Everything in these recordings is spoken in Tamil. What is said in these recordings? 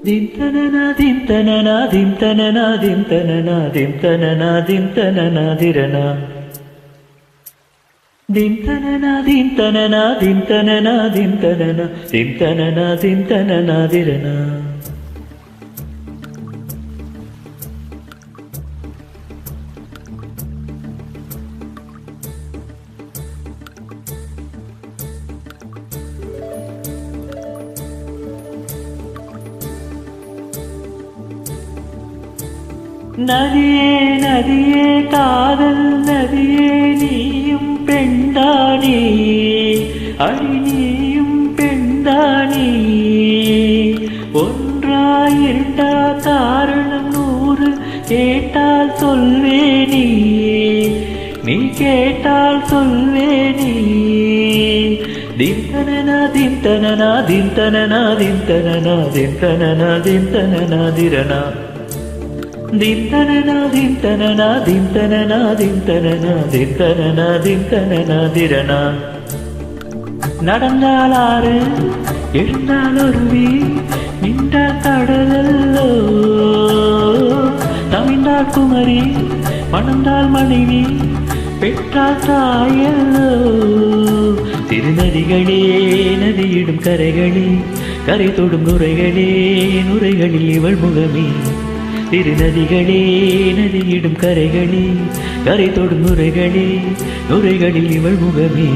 dim tanana dim tanana dim tanana dim tanana dim tanana dim tanana dirana dim tanana dim tanana dim tanana dim tanana dim tanana dim tanana dirana நதியே நதியே காதல் நதியே நீயும் பெண்டானே அடி நீயும் பெண்டானே ஒன்றாய் இரண்டா காரணம் 100 கேட்டால் சொல்வேனே நீ கேட்டால் சொல்வேனே dim tanana dim tanana dim tanana dim tanana dim tanana dim tanana dirana dim tanana dim tanana dim tanana dim tanana dim tanana dim tanana dirana நடந்தால் ஆறு எழுந்தால் அருவி நின்றால் கடலல்லோ தமிழ்ந்தால் குமரி மணந்தால் மனைவி பெற்றால் தாயல்லோ திருநதிகளே நதியிடும் கரைகளே கரை தொடும் நுரைகளே நுரைகளில் இவள் முகமே திருநதிகளே நதியிடும் கரைகளே கரை தொடும் நுரைகளே நுரைகளில் இவள் முகமே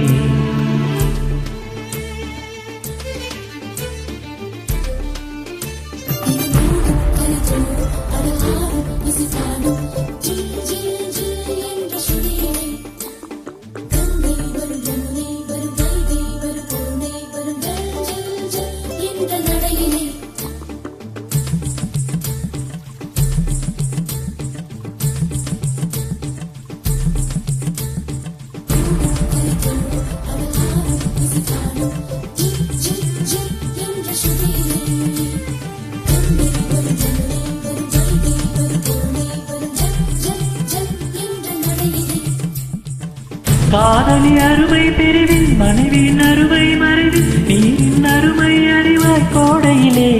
காதலி அருமை பிரிவில் மனைவியின் அருமை மறைவில் நீரின் அருமை அறிவாய் கோடையிலே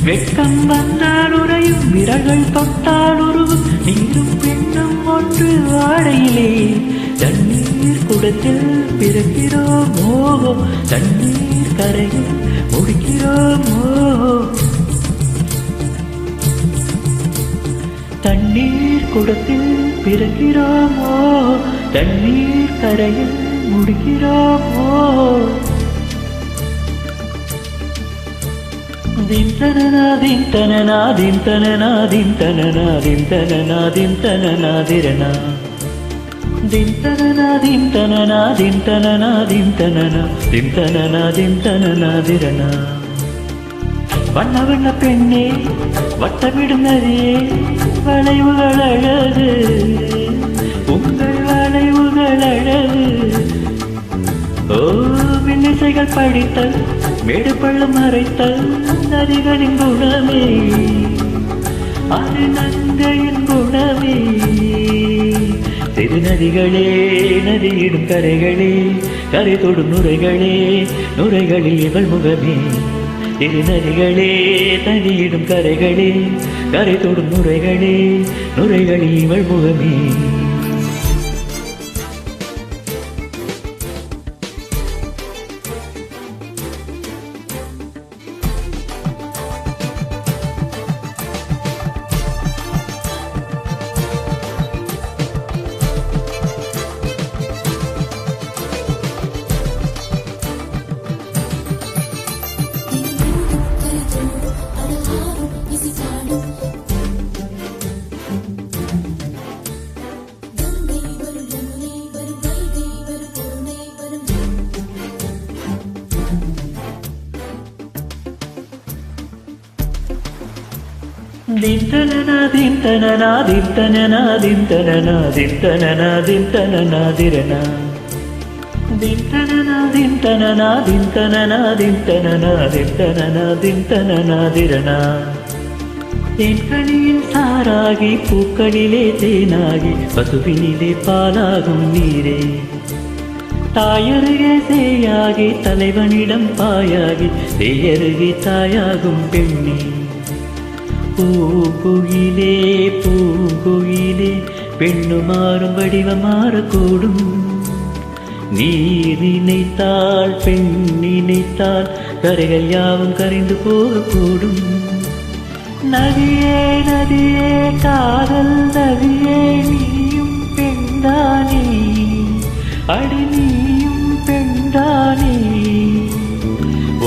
வெட்கம் வந்தால் உறையும் விரல்கள் தொட்டால் உருவும் நீரும் பெண்ணும் ஒன்று வாடையிலே தண்ணீர் குடத்தில் பிறக்கிறோமோ தண்ணீர் கரையில் முடிக்கிறோமோ தண்ணீர் குடத்தில் பிறக்கிறோமோ தண்ணீர் கரையில் முடிக்கிறோமோ dim tanana dim tanana dim tanana dim tanana dim tanana dim tanana dirana dim tanana dim tanana dim tanana dim tanana dim tanana dim tanana dirana வண்ண வண்ண பெண்ணே வட்டமிடும் நதியே வளைவுகள் அழகு உங்கள் வளைவுகள் அழகு ஓ விண்ணிசைகள் படித்தல் மேடு பள்ளம் மறைத்தல் நதிகளின் குணமே அது நங்கையின் குணமே திருநதிகளே நதியிடும் கரைகளே கரை தொடும் நுரைகளே நுரைகளில் இவள் முகமே திருநதிகளே நதியிடும் கரைகளே கரை தொடும் நுரைகளே நுரைகளில் இவள் முகமே dim tanana dim tanana dim tanana dim tanana dim tanana dim tanana dirana dim tanana dim tanana dim tanana dim tanana dim tanana dim tanana dirana தேன்கனியின் சாராகி பூக்களிலே தேனாகி பசுவினிலே பாலாகும் நீரே தாயருகே சேயாகி தலைவனிடம் பாயாகி தேயருகே தாயாகும் பெண்ணே பூங்குயிலே பூங்குயிலே பெண்ணு மாறும் வடிவம் மாறக்கூடும். நீ நினைத்தால் பெண் நினைத்தால் கரைகள் யாவும் கரைந்து போகக்கூடும். நதியே நதியே காதல் நதியே நீயும் பெண்தானே, அடி நீயும் பெண்தானே.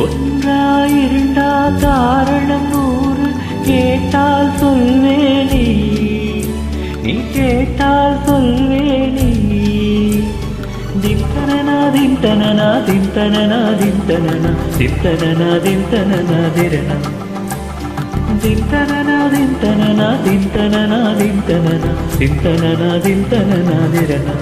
ஒன்றா இரண்டா காரணம் 100 கேட்டால் சொல்வேனே, நீ கேட்டால் சொல்வேனே. தின்தனனா தின்தனனா தின்தனனா தின்தனனா தின்தனனா தின்தனனா திரணா தின்தனனா தின்தனனா தின்தனனா தின்தனனா தின்தனனா தின்தனனா திரணா.